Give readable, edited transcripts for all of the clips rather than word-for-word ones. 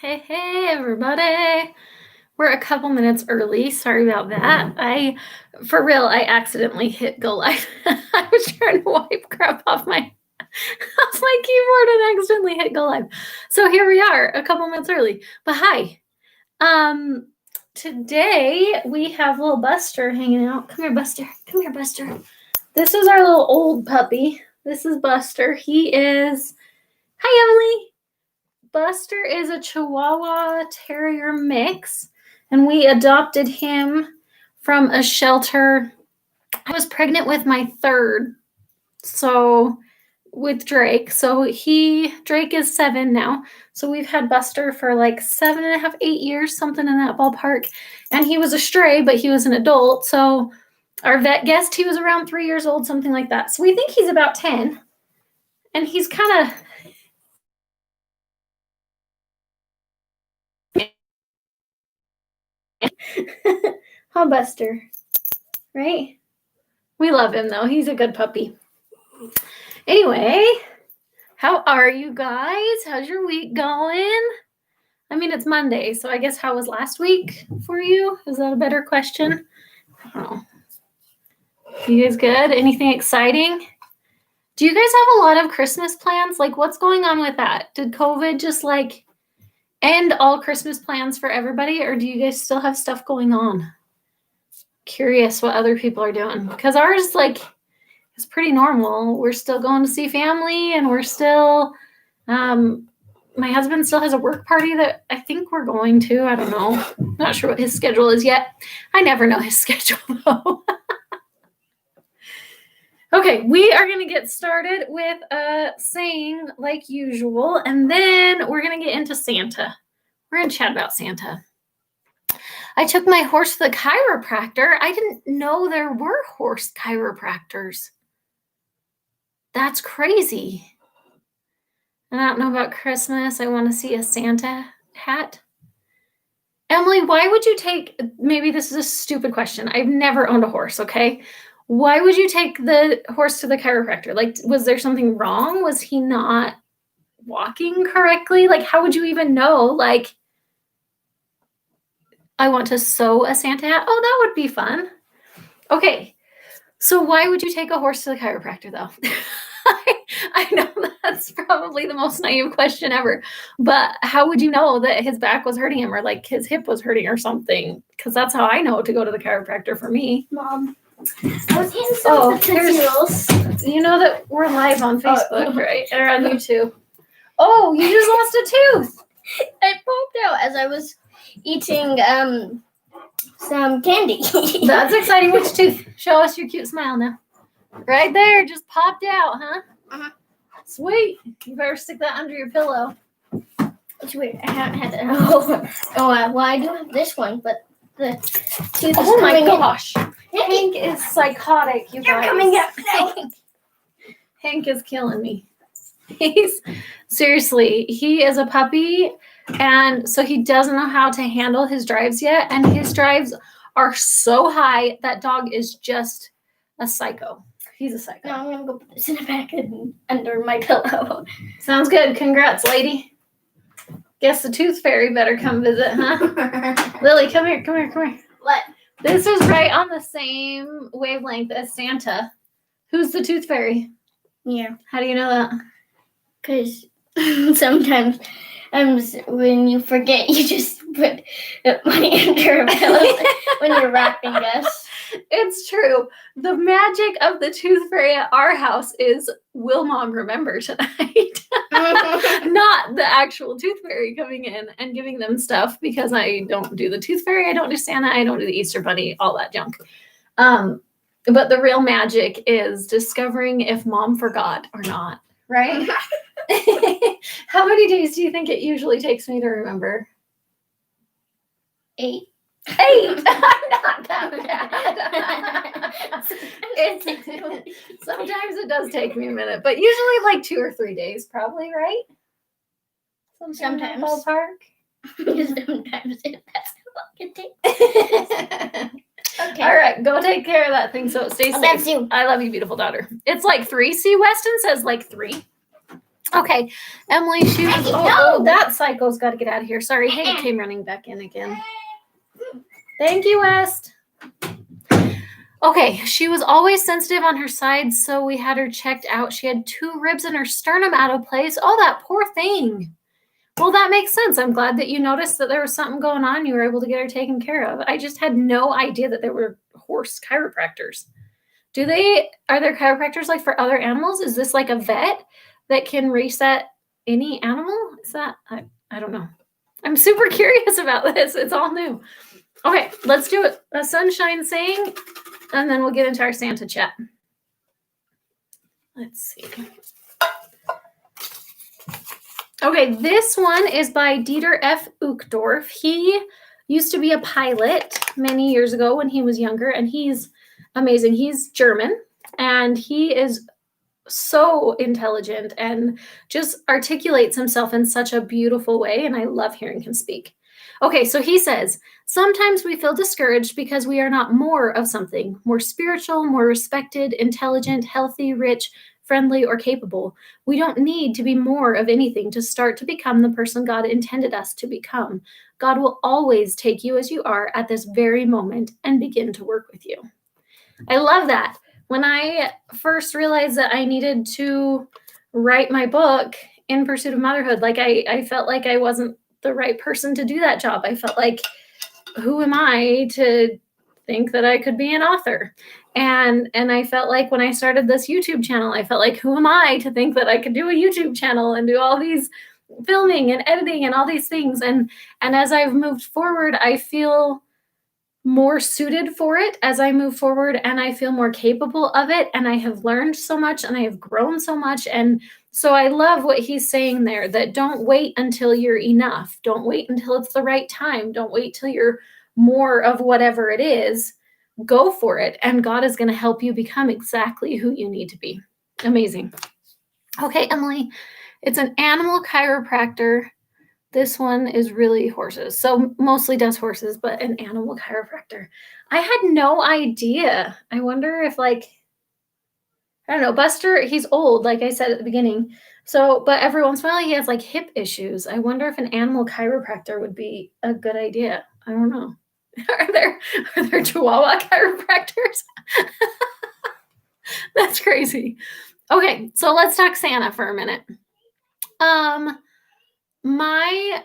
Hey, everybody. We're a couple minutes early. Sorry about that. For real, I accidentally hit go live. I was trying to wipe crap off my keyboard and accidentally hit go live. So here we are, a couple minutes early. But hi. Today we have little Buster hanging out. Come here, Buster. Come here, Buster. This is our little old puppy. This is Buster. Hi, Emily. Buster is a Chihuahua Terrier mix, and we adopted him from a shelter. I was pregnant with my third, with Drake. Drake is 7 now. So we've had Buster for like 7.5, 8 years, something in that ballpark. And he was a stray, but he was an adult. So our vet guessed he was around 3 years old, something like that. So we think he's about 10. And he's kind of... Huh, Buster? Right? We love him, though. He's a good puppy. Anyway, how are you guys? How's your week going? I mean, it's Monday, so I guess how was last week for you? Is that a better question? I don't know. You guys good? Anything exciting? Do you guys have a lot of Christmas plans? Like, what's going on with that? Did COVID just, end all Christmas plans for everybody, or do you guys still have stuff going on? Curious what other people are doing, because ours is pretty normal. We're still going to see family, and we're still my husband still has a work party that I think we're going to. I don't know. Not sure what his schedule is yet. I never know his schedule though. Okay, we are going to get started with a saying like usual, and then we're going to get into Santa. We're going to chat about Santa. I took my horse to the chiropractor. I didn't know there were horse chiropractors. That's crazy. And I don't know about Christmas. I want to see a Santa hat. Emily, why would you maybe this is a stupid question. I've never owned a horse, okay? Why would you take the horse to the chiropractor? Was there something wrong? Was he not walking correctly? How would you even know? I want to sew a Santa hat. Oh, that would be fun. Okay. So why would you take a horse to the chiropractor, though? I know that's probably the most naive question ever, but how would you know that his back was hurting him or his hip was hurting or something? Because that's how I know to go to the chiropractor for me. Mom, I was eating some materials. You know that we're live on Facebook, right? Or on YouTube. Oh, you just lost a tooth. It popped out as I was eating some candy. That's exciting. Which tooth? Show us your cute smile now. Right there, just popped out, huh? Uh-huh. Sweet. You better stick that under your pillow. It's weird. I haven't had that. Well, I do have this one, but the tooth is oh my gosh. Hank is psychotic, you guys. You're coming up. Hank is killing me. He is a puppy, and so he doesn't know how to handle his drives yet, and his drives are so high. That dog is just a psycho. He's a psycho. Now I'm going to go put this in the back and under my pillow. Sounds good. Congrats, lady. Guess the tooth fairy better come visit, huh? Lily, come here. What? This is right on the same wavelength as Santa. Who's the tooth fairy? Yeah. How do you know that? Because sometimes when you forget, you just put money under a pillow when you're wrapping us. It's true. The magic of the tooth fairy at our house is, will Mom remember tonight? Not the actual tooth fairy coming in and giving them stuff, because I don't do the tooth fairy, I don't do Santa, I don't do the Easter Bunny, all that junk. But the real magic is discovering if Mom forgot or not, right? How many days do you think it usually takes me to remember? 8. I'm not that bad. Sometimes it does take me a minute, but usually 2 or 3 days, probably, right? Sometimes. Ballpark. Sometimes that's how long it takes. Okay. All right, go take care of that thing so it stays safe. That's you. I love you, beautiful daughter. It's 3. See, Weston says 3. Okay, Emily, she was. Oh, that psycho's got to get out of here. Sorry, Hank came running back in again. Thank you, West. Okay, she was always sensitive on her side, so we had her checked out. She had 2 ribs in her sternum out of place. Oh, that poor thing. Well, that makes sense. I'm glad that you noticed that there was something going on. You were able to get her taken care of. I just had no idea that there were horse chiropractors. Are there chiropractors like for other animals? Is this like a vet that can reset any animal? Is that, I don't know. I'm super curious about this. It's all new. Okay, let's do it. A sunshine saying, and then we'll get into our Santa chat. Let's see. Okay, this one is by Dieter F. Uchtdorf. He used to be a pilot many years ago when he was younger, and he's amazing. He's German, and he is so intelligent and just articulates himself in such a beautiful way, and I love hearing him speak. Okay, so he says, sometimes we feel discouraged because we are not more of something, more spiritual, more respected, intelligent, healthy, rich, friendly, or capable. We don't need to be more of anything to start to become the person God intended us to become. God will always take you as you are at this very moment and begin to work with you. I love that. When I first realized that I needed to write my book, In Pursuit of Motherhood, like I felt like I wasn't the right person to do that job. I felt like, who am I to think that I could be an author? And I felt like when I started this YouTube channel, I felt like, who am I to think that I could do a YouTube channel and do all these filming and editing and all these things? And as I've moved forward, I feel more suited for it as I move forward, and I feel more capable of it, and I have learned so much and I have grown so much. And so I love what he's saying there, that don't wait until you're enough. Don't wait until it's the right time. Don't wait till you're more of whatever it is. Go for it, and God is going to help you become exactly who you need to be. Amazing. Okay, Emily, it's an animal chiropractor. This one is really horses. So mostly does horses, but an animal chiropractor. I had no idea. I wonder if I don't know, Buster, he's old, like I said at the beginning. So, but every once in a while he has like hip issues. I wonder if an animal chiropractor would be a good idea. I don't know. Are there Chihuahua chiropractors? That's crazy. Okay, so let's talk Santa for a minute. My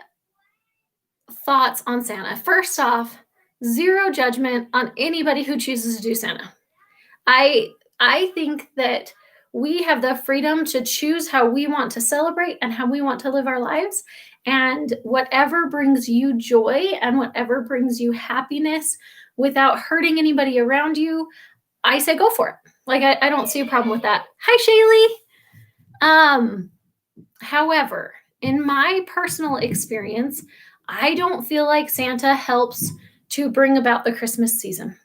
thoughts on Santa. First off, zero judgment on anybody who chooses to do Santa. I think that we have the freedom to choose how we want to celebrate and how we want to live our lives. And whatever brings you joy and whatever brings you happiness without hurting anybody around you, I say go for it. Like, I don't see a problem with that. Hi, Shaylee. However, in my personal experience, I don't feel like Santa helps to bring about the Christmas season.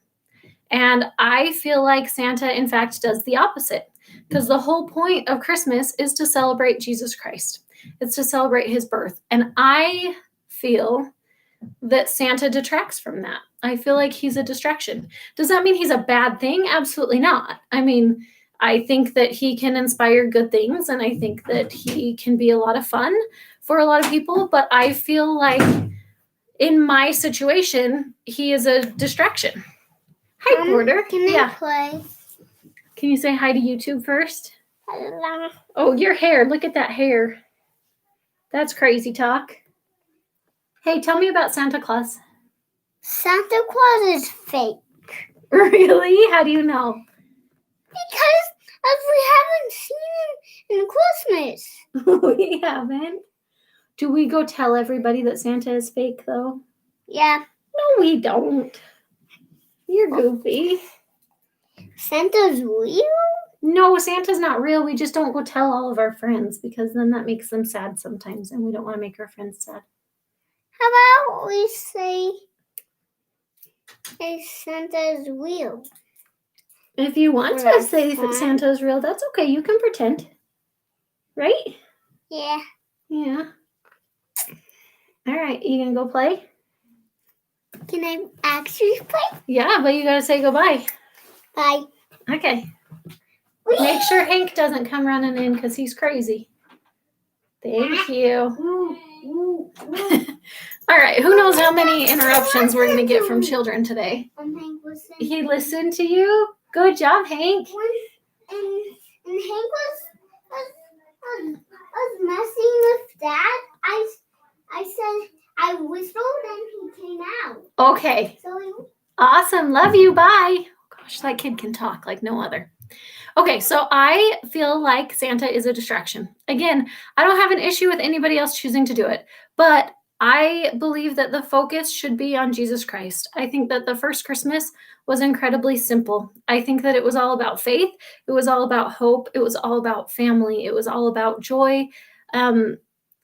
And I feel like Santa, in fact, does the opposite, because the whole point of Christmas is to celebrate Jesus Christ. It's to celebrate his birth. And I feel that Santa detracts from that. I feel like he's a distraction. Does that mean he's a bad thing? Absolutely not. I mean, I think that he can inspire good things, and I think that he can be a lot of fun for a lot of people, but I feel like in my situation, he is a distraction. Hi, Porter. Can I play? Can you say hi to YouTube first? Hello. Oh, your hair. Look at that hair. That's crazy talk. Hey, tell me about Santa Claus. Santa Claus is fake. Really? How do you know? Because we haven't seen him in Christmas. We haven't. Do we go tell everybody that Santa is fake, though? Yeah. No, we don't. You're goofy. Santa's real? No, Santa's not real. We just don't go tell all of our friends, because then that makes them sad sometimes, and we don't want to make our friends sad. How about we say Santa is real? If you want to say that Santa is real, that's okay. You can pretend. Right? Yeah. Yeah. All right. You gonna go play? Can I actually play? Yeah, but you gotta say goodbye. Bye. Okay. Make sure Hank doesn't come running in, because he's crazy. Thank you. All right, who knows how many interruptions we're going to get from children today? He listened to you? Good job, Hank. And Hank was messing with Dad. I said, I whistled and he came out. Okay. Awesome. Love you. Bye. Gosh, that kid can talk like no other. Okay, so I feel like Santa is a distraction. Again, I don't have an issue with anybody else choosing to do it, but I believe that the focus should be on Jesus Christ. I think that the first Christmas was incredibly simple. I think that it was all about faith. It was all about hope. It was all about family. It was all about joy. And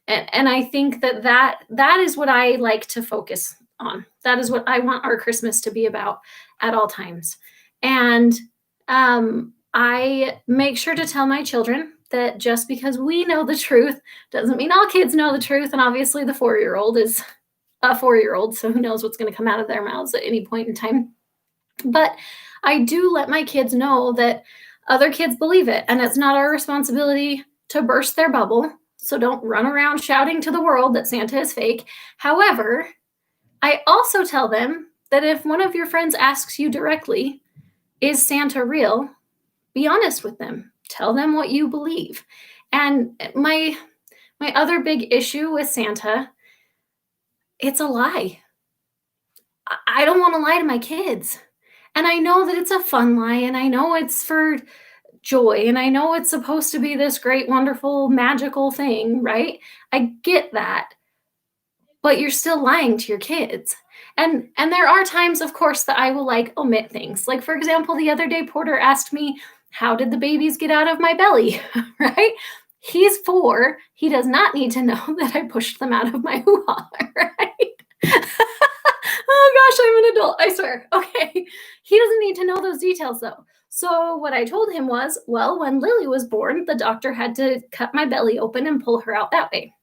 I think that is what I like to focus on. That is what I want our Christmas to be about at all times. And I make sure to tell my children that just because we know the truth doesn't mean all kids know the truth. And obviously the 4-year-old is a 4-year-old, so who knows what's going to come out of their mouths at any point in time. But I do let my kids know that other kids believe it, and it's not our responsibility to burst their bubble. So don't run around shouting to the world that Santa is fake. However, I also tell them that if one of your friends asks you directly, is Santa real? Be honest with them. Tell them what you believe. And my other big issue with Santa, it's a lie. I don't want to lie to my kids. And I know that it's a fun lie, and I know it's for joy, and I know it's supposed to be this great, wonderful, magical thing, right? I get that. But you're still lying to your kids. And there are times, of course, that I will omit things. Like, for example, the other day, Porter asked me, how did the babies get out of my belly, right? He's 4. He does not need to know that I pushed them out of my hoo-ha, right? Oh gosh, I'm an adult, I swear. Okay, he doesn't need to know those details though. So what I told him was, well, when Lily was born, the doctor had to cut my belly open and pull her out that way.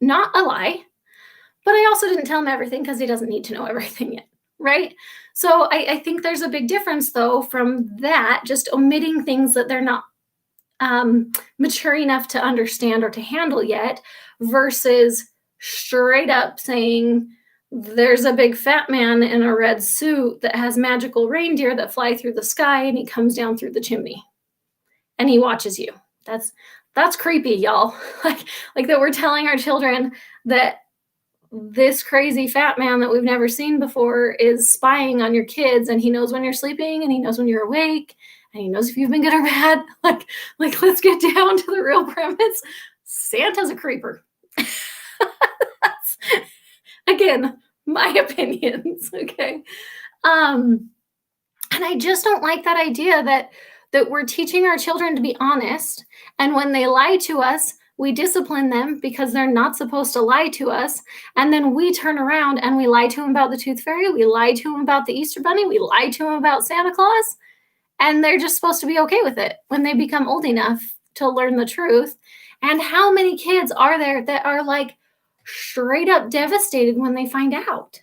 Not a lie, but I also didn't tell him everything because he doesn't need to know everything yet, right? So I think there's a big difference though from that, just omitting things that they're not mature enough to understand or to handle yet, versus straight up saying, there's a big fat man in a red suit that has magical reindeer that fly through the sky, and he comes down through the chimney and he watches you. That's creepy, y'all. Like that we're telling our children that this crazy fat man that we've never seen before is spying on your kids, and he knows when you're sleeping, and he knows when you're awake, and he knows if you've been good or bad. Like let's get down to the real premise. Santa's a creeper. That's, again, my opinions, okay? And I just don't like that idea that we're teaching our children to be honest, and when they lie to us, we discipline them because they're not supposed to lie to us, and then we turn around and we lie to them about the Tooth Fairy, we lie to them about the Easter Bunny, we lie to them about Santa Claus, and they're just supposed to be okay with it when they become old enough to learn the truth. And how many kids are there that are straight up devastated when they find out,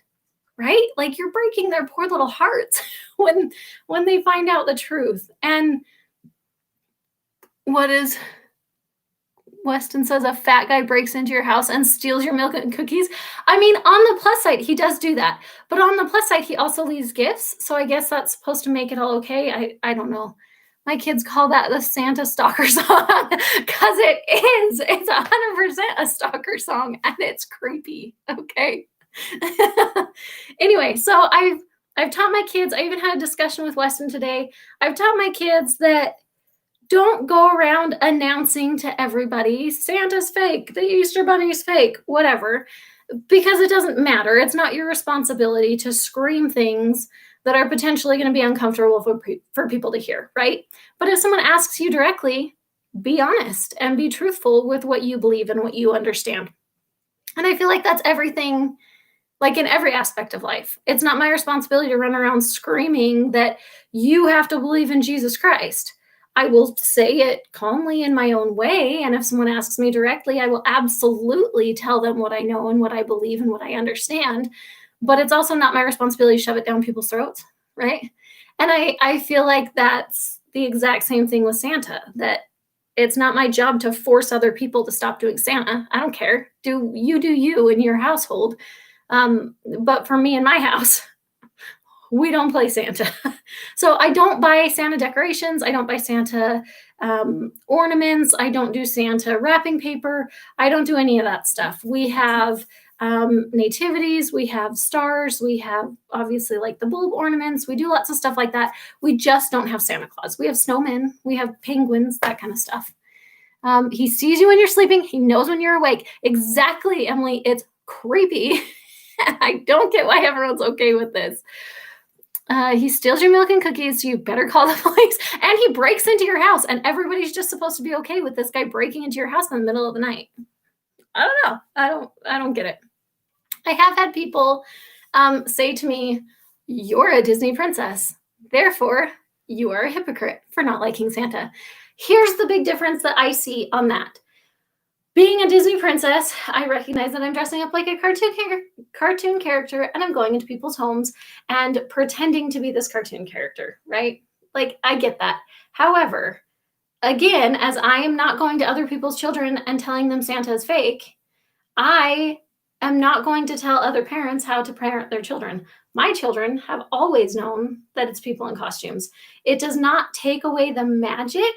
right? Like, you're breaking their poor little hearts when they find out the truth. And what is Weston says, a fat guy breaks into your house and steals your milk and cookies. I mean, on the plus side, he does do that. But on the plus side, he also leaves gifts. So I guess that's supposed to make it all okay. I don't know. My kids call that the Santa stalker song because it is. It's 100% a stalker song, and it's creepy. Okay. Anyway, so I've taught my kids. I even had a discussion with Weston today. I've taught my kids that don't go around announcing to everybody Santa's fake, the Easter Bunny's fake, whatever, because it doesn't matter. It's not your responsibility to scream things that are potentially going to be uncomfortable for people to hear, right? But if someone asks you directly, be honest and be truthful with what you believe and what you understand. And I feel like that's everything, in every aspect of life. It's not my responsibility to run around screaming that you have to believe in Jesus Christ. I will say it calmly in my own way, and if someone asks me directly, I will absolutely tell them what I know and what I believe and what I understand. But it's also not my responsibility to shove it down people's throats, right? And I feel like that's the exact same thing with Santa, that It's not my job to force other people to stop doing Santa. I don't care. Do you in your household. But for me in my house, we don't play Santa. So I don't buy Santa decorations. I don't buy Santa ornaments. I don't do Santa wrapping paper. I don't do any of that stuff. We have nativities, we have stars, we have obviously like the bulb ornaments. We do lots of stuff like that. We just don't have Santa Claus. We have snowmen, we have penguins, that kind of stuff. He sees you when you're sleeping. He knows when you're awake. Exactly, Emily. It's creepy. I don't get why everyone's okay with this. He steals your milk and cookies, so you better call the police. And he breaks into your house, and everybody's just supposed to be okay with this guy breaking into your house in the middle of the night. I don't know. I don't get it. I have had people say to me, "You're a Disney princess, therefore you are a hypocrite for not liking Santa." Here's the big difference that I see on that. Being a Disney princess, I recognize that I'm dressing up like a cartoon character, and I'm going into people's homes and pretending to be this cartoon character, right? Like, I get that. However, again, as I am not going to other people's children and telling them Santa is fake, I am not going to tell other parents how to parent their children. My children have always known that it's people in costumes. It does not take away the magic.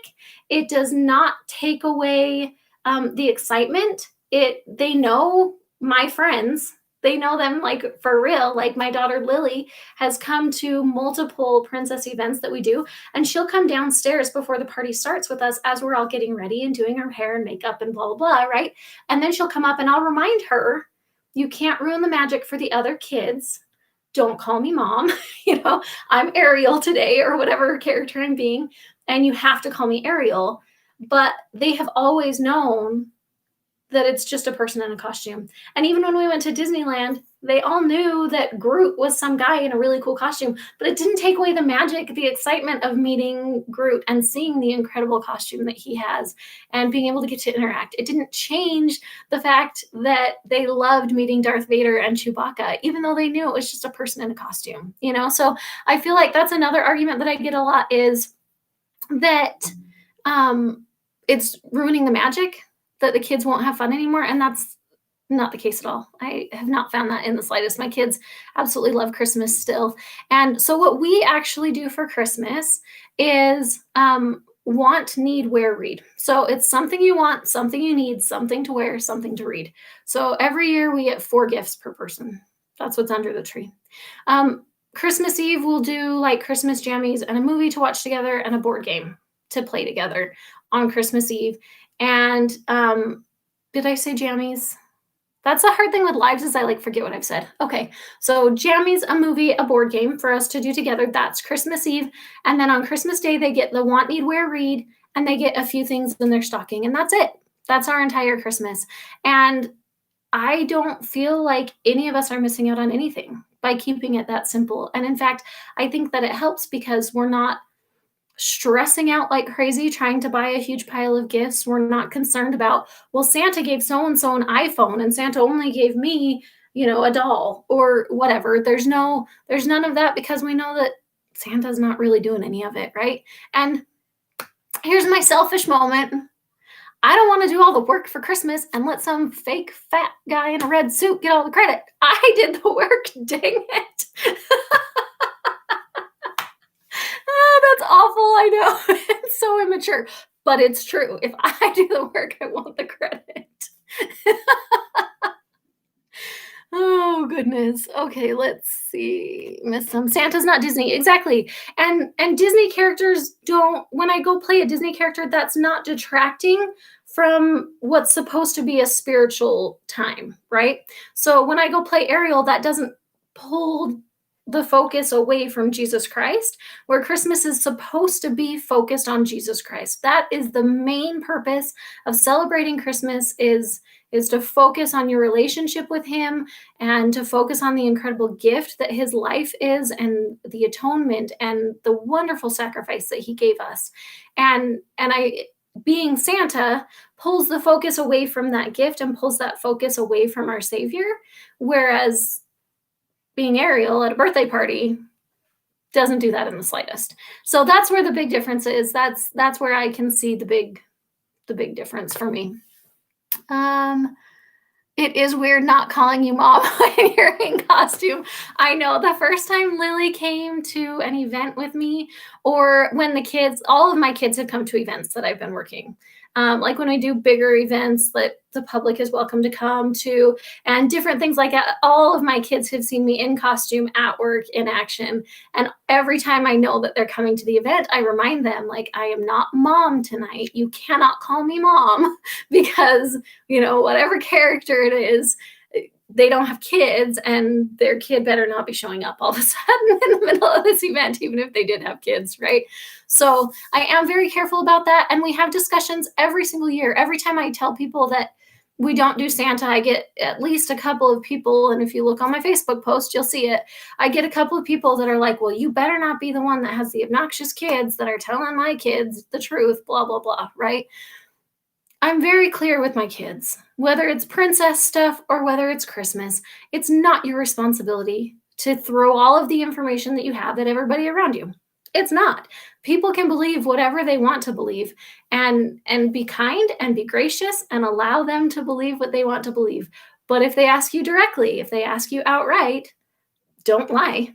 It does not take away the excitement. They know my friends. They know them like for real. Like my daughter Lily has come to multiple princess events that we do, and she'll come downstairs before the party starts with us as we're all getting ready and doing our hair and makeup and blah, blah, blah, right? And then she'll come up and I'll remind her, you can't ruin the magic for the other kids. Don't call me mom. I'm Ariel today or whatever character I'm being, and you have to call me Ariel. But they have always known that it's just a person in a costume. And even when we went to Disneyland, they all knew that Groot was some guy in a really cool costume, but it didn't take away the magic, the excitement of meeting Groot and seeing the incredible costume that he has and being able to get to interact. It didn't change the fact that they loved meeting Darth Vader and Chewbacca, even though they knew it was just a person in a costume, So I feel like that's another argument that I get a lot is that it's ruining the magic, that the kids won't have fun anymore. And that's not the case at all. I have not found that in the slightest. My kids absolutely love Christmas still. And so what we actually do for Christmas is want, need, wear, read. So it's something you want, something you need, something to wear, something to read. So every year we get 4 gifts per person. That's what's under the tree. Christmas Eve, we'll do like Christmas jammies and a movie to watch together and a board game to play together on Christmas Eve. And did I say jammies? That's the hard thing with lives is I forget what I've said. Okay, so jammies, a movie, a board game for us to do together. That's Christmas Eve. And then on Christmas Day, they get the want, need, wear, read, and they get a few things in their stocking. And that's it. That's our entire Christmas. And I don't feel like any of us are missing out on anything by keeping it that simple. And in fact, I think that it helps because we're not stressing out like crazy trying to buy a huge pile of gifts. We're not concerned about, well, Santa gave so-and-so an iPhone and Santa only gave me, a doll or whatever. There's none of that because we know that Santa's not really doing any of it, right? And here's my selfish moment. I don't want to do all the work for Christmas and let some fake fat guy in a red suit get all the credit. I did the work, dang it. That's awful, I know. It's so immature, but it's true. If I do the work, I want the credit. Oh, goodness. Okay, let's see. Miss some. Santa's not Disney. Exactly. And Disney characters don't, when I go play a Disney character, that's not detracting from what's supposed to be a spiritual time, right? So when I go play Ariel, that doesn't pull the focus away from Jesus Christ, where Christmas is supposed to be focused on Jesus Christ. That is the main purpose of celebrating Christmas is to focus on your relationship with him and to focus on the incredible gift that his life is and the atonement and the wonderful sacrifice that he gave us. And being Santa pulls the focus away from that gift and pulls that focus away from our Savior, whereas being Ariel at a birthday party doesn't do that in the slightest. So that's where the big difference is. That's where I can see the big the big difference for me. It is weird not calling you mom when you're in costume. I know the first time Lily came to an event with me, or when all of my kids have come to events that I've been working. Like when I do bigger events that the public is welcome to come to, and different things like that. All of my kids have seen me in costume at work in action. And every time I know that they're coming to the event, I remind them, like, I am not mom tonight. You cannot call me mom because, whatever character it is, they don't have kids, and their kid better not be showing up all of a sudden in the middle of this event, even if they did have kids, right? So I am very careful about that. And we have discussions every single year. Every time I tell people that we don't do Santa, I get at least a couple of people, and if you look on my Facebook post, you'll see it. I get a couple of people that are like, well, you better not be the one that has the obnoxious kids that are telling my kids the truth, blah, blah, blah, right? I'm very clear with my kids, whether it's princess stuff or whether it's Christmas, it's not your responsibility to throw all of the information that you have at everybody around you. It's not. People can believe whatever they want to believe, and be kind and be gracious and allow them to believe what they want to believe. But if they ask you directly, if they ask you outright, don't lie.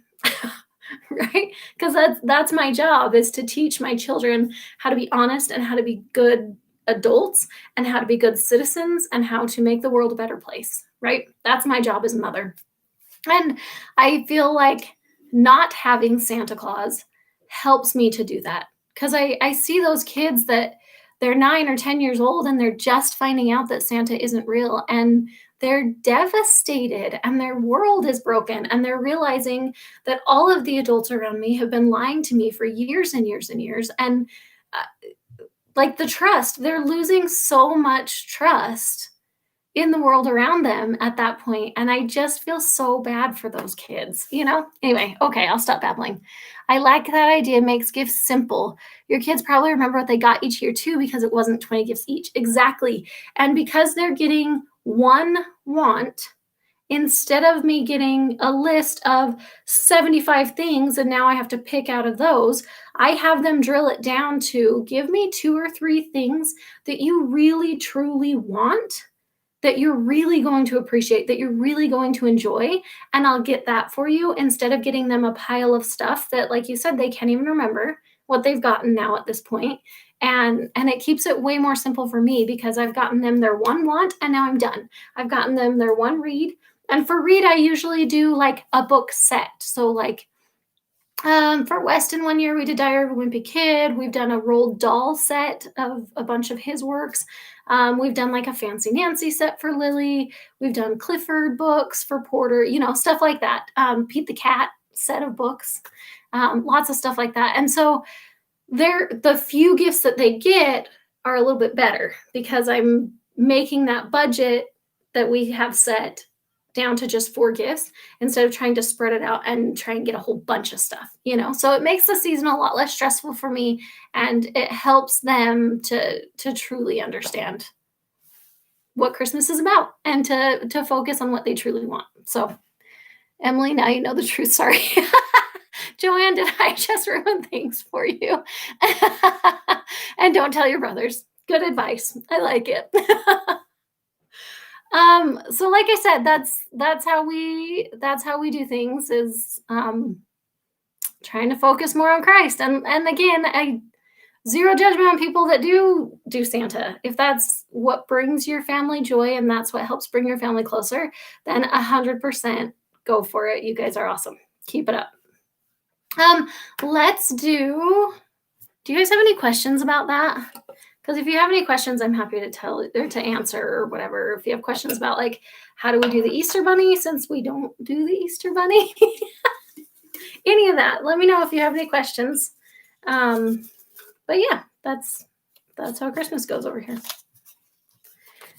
Right? Because that's my job, is to teach my children how to be honest and how to be good adults and how to be good citizens and how to make the world a better place, right? That's my job as a mother. And I feel like not having Santa Claus helps me to do that, because I see those kids that they're 9 or 10 years old and they're just finding out that Santa isn't real, and they're devastated and their world is broken, and they're realizing that all of the adults around me have been lying to me for years and years and years. And like the trust, they're losing so much trust in the world around them at that point. And I just feel so bad for those kids, Anyway, okay, I'll stop babbling. I like that idea. Makes gifts simple. Your kids probably remember what they got each year too, because it wasn't 20 gifts each. Exactly. And because they're getting one want, instead of me getting a list of 75 things and now I have to pick out of those, I have them drill it down to, give me 2 or 3 things that you really truly want, that you're really going to appreciate, that you're really going to enjoy, and I'll get that for you, instead of getting them a pile of stuff that, like you said, they can't even remember what they've gotten now at this point. And it keeps it way more simple for me, because I've gotten them their one want and now I'm done. I've gotten them their one read. And for read, I usually do like a book set. So like for Weston one year, we did Diary of a Wimpy Kid. We've done a Roald Dahl set of a bunch of his works. We've done like a Fancy Nancy set for Lily. We've done Clifford books for Porter, stuff like that. Pete the Cat set of books, lots of stuff like that. And so the few gifts that they get are a little bit better, because I'm making that budget that we have set down to just 4 gifts, instead of trying to spread it out and try and get a whole bunch of stuff, so it makes the season a lot less stressful for me, and it helps them to truly understand what Christmas is about, and to focus on what they truly want. So Emily, now you know the truth. Sorry. Joanne, did I just ruin things for you? And don't tell your brothers. Good advice. I like it. So like I said, that's how we do things, is trying to focus more on Christ. And again, I zero judgment on people that do Santa. If that's what brings your family joy and that's what helps bring your family closer, then 100% go for it. You guys are awesome. Keep it up. Do you guys have any questions about that? Because if you have any questions, I'm happy to tell or to answer or whatever. If you have questions about like, how do we do the Easter Bunny, since we don't do the Easter Bunny, any of that, let me know if you have any questions. But yeah, that's how Christmas goes over here.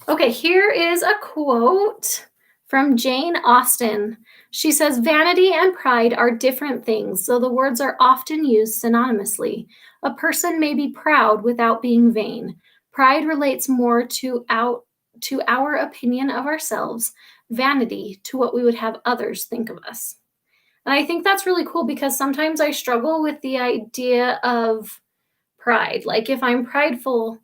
Okay, here is a quote from Jane Austen. She says, "Vanity and pride are different things, so the words are often used synonymously. A person may be proud without being vain. Pride relates more to our opinion of ourselves, vanity to what we would have others think of us." And I think that's really cool, because sometimes I struggle with the idea of pride. Like if I'm prideful,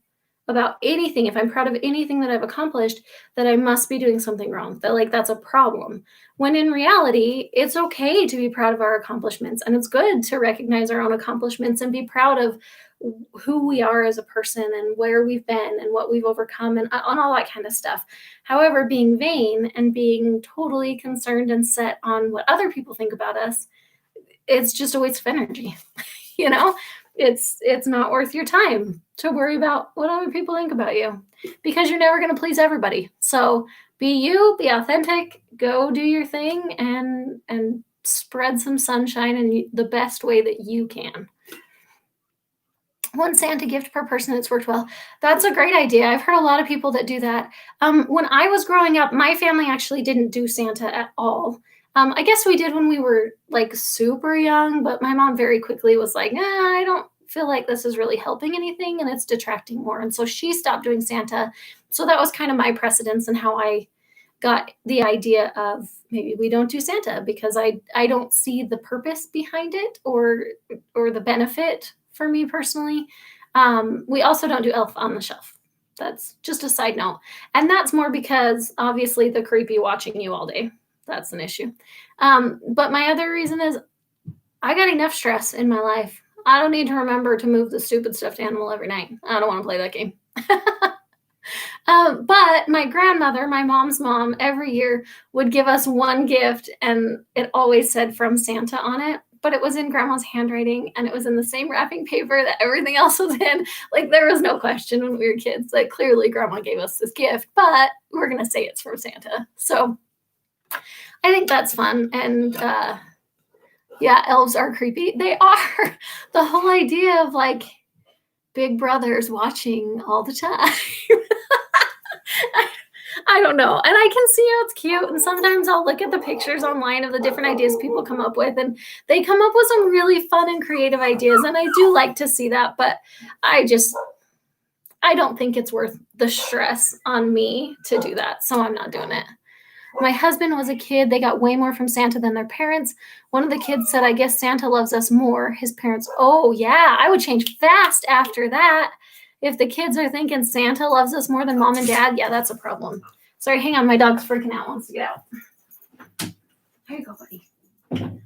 about anything, if I'm proud of anything that I've accomplished, that I must be doing something wrong, that like that's a problem. When in reality, it's okay to be proud of our accomplishments, and it's good to recognize our own accomplishments and be proud of who we are as a person and where we've been and what we've overcome and on all that kind of stuff. However, being vain and being totally concerned and set on what other people think about us, it's just a waste of energy. you know it's not worth your time to worry about what other people think about you, because you're never going to please everybody. So be you, be authentic, go do your thing, and spread some sunshine in the best way that you can. One Santa gift per person, it's worked well. That's a great idea. I've heard a lot of people that do that. When I was growing up, my family actually didn't do Santa at all. I guess we did when we were like super young, but my mom very quickly was like, I don't feel like this is really helping anything and it's detracting more. And so she stopped doing Santa. So that was kind of my precedence and how I got the idea of maybe we don't do Santa, because I don't see the purpose behind it or the benefit for me personally. We also don't do Elf on the Shelf. That's just a side note. And that's more because obviously the creepy watching you all day. That's an issue. But my other reason is I got enough stress in my life. I don't need to remember to move the stupid stuffed animal every night. I don't want to play that game. But my grandmother, my mom's mom, every year would give us one gift, and it always said "From Santa" on it. But it was in grandma's handwriting, and it was in the same wrapping paper that everything else was in. Like, there was no question when we were kids that clearly grandma gave us this gift, but we're going to say it's from Santa. So I think that's fun. And yeah, elves are creepy. They are. The whole idea of like big brothers watching all the time. I don't know. And I can see how it's cute. And sometimes I'll look at the pictures online of the different ideas people come up with, and they come up with some really fun and creative ideas. And I do like to see that, but I don't think it's worth the stress on me to do that. So I'm not doing it. My husband was a kid. They got way more from Santa than their parents. One of the kids said, I guess Santa loves us more. His parents, oh yeah, I would change fast after that. If the kids are thinking Santa loves us more than mom and dad, yeah, that's a problem. Sorry, hang on. My dog's freaking out, wants to get out. Here you go, buddy.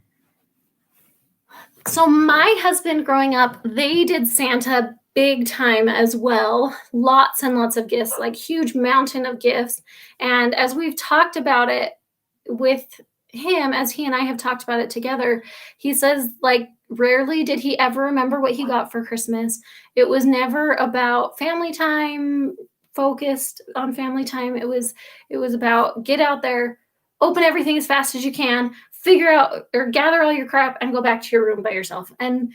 So my husband growing up, they did Santa big time as well. Lots and lots of gifts, like huge mountain of gifts. And as we've talked about it with him, as he and I have talked about it together, he says like rarely did he ever remember what he got for Christmas. It was never about family time, focused on family time. It was about get out there, open everything as fast as you can, figure out or gather all your crap and go back to your room by yourself. And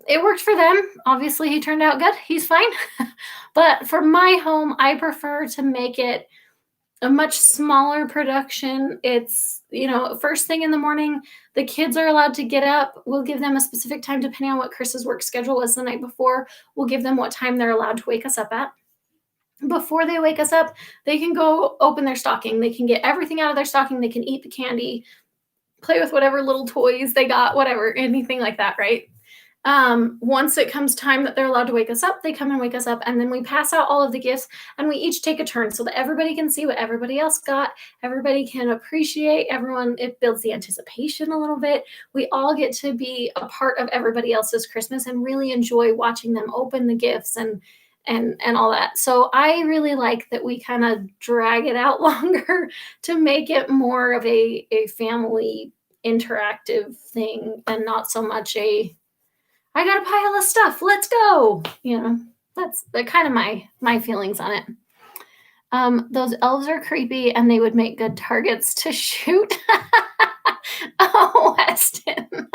it worked for them. Obviously, he turned out good. He's fine. But for my home, I prefer to make it a much smaller production. It's, first thing in the morning, the kids are allowed to get up. We'll give them a specific time depending on what Chris's work schedule was the night before. We'll give them what time they're allowed to wake us up at. Before they wake us up, they can go open their stocking. They can get everything out of their stocking. They can eat the candy, play with whatever little toys they got, whatever, anything like that, right? Once it comes time that they're allowed to wake us up, they come and wake us up, and then we pass out all of the gifts, and we each take a turn so that everybody can see what everybody else got. Everybody can appreciate everyone. It builds the anticipation a little bit. We all get to be a part of everybody else's Christmas and really enjoy watching them open the gifts and all that. So I really like that we kind of drag it out longer to make it more of a family interactive thing and not so much I got a pile of stuff, let's go. That's kind of my feelings on it. Those elves are creepy and they would make good targets to shoot. Oh, Weston.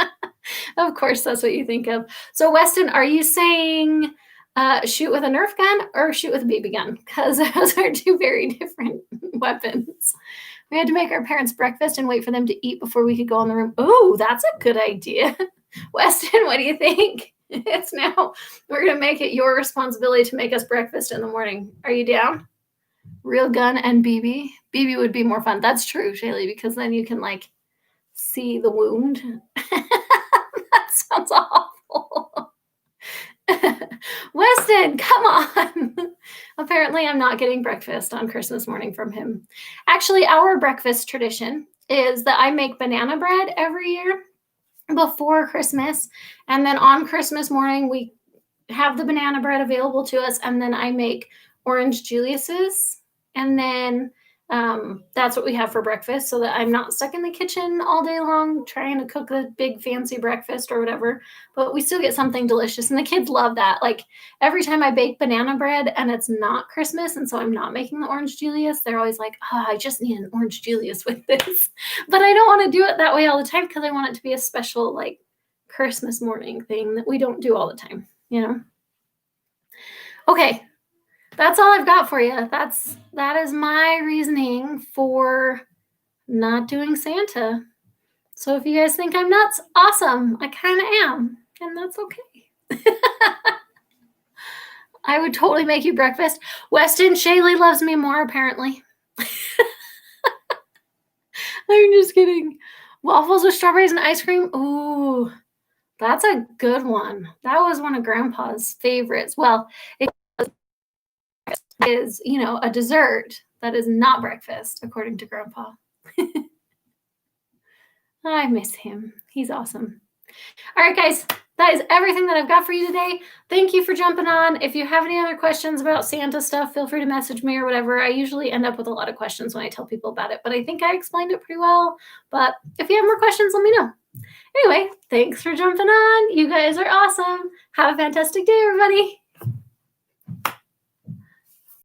Of course, that's what you think of. So Weston, are you saying shoot with a Nerf gun or shoot with a BB gun? Because those are two very different weapons. We had to make our parents breakfast and wait for them to eat before we could go in the room. Oh, that's a good idea. Weston, what do you think? It's now, we're going to make it your responsibility to make us breakfast in the morning. Are you down? Real gun and BB? BB would be more fun. That's true, Shaylee, because then you can like see the wound. That sounds awful. Weston, come on. Apparently, I'm not getting breakfast on Christmas morning from him. Actually, our breakfast tradition is that I make banana bread every year before Christmas. And then on Christmas morning, we have the banana bread available to us. And then I make orange Julius's. And then that's what we have for breakfast so that I'm not stuck in the kitchen all day long trying to cook a big fancy breakfast or whatever. But we still get something delicious. And the kids love that. Like every time I bake banana bread and it's not Christmas, and so I'm not making the orange Julius, they're always like, oh, I just need an orange Julius with this. But I don't want to do it that way all the time because I want it to be a special like Christmas morning thing that we don't do all the time, you know? Okay. That's all I've got for you. That is my reasoning for not doing Santa. So if you guys think I'm nuts, awesome. I kind of am, and that's okay. I would totally make you breakfast. Weston, Shaylee loves me more, apparently. I'm just kidding. Waffles with strawberries and ice cream. Ooh, that's a good one. That was one of Grandpa's favorites. Well, it is, a dessert that is not breakfast, according to Grandpa. I miss him. He's awesome. All right, guys, that is everything that I've got for you today. Thank you for jumping on. If you have any other questions about Santa stuff, feel free to message me or whatever. I usually end up with a lot of questions when I tell people about it, but I think I explained it pretty well. But if you have more questions, let me know. Anyway, thanks for jumping on. You guys are awesome. Have a fantastic day, everybody.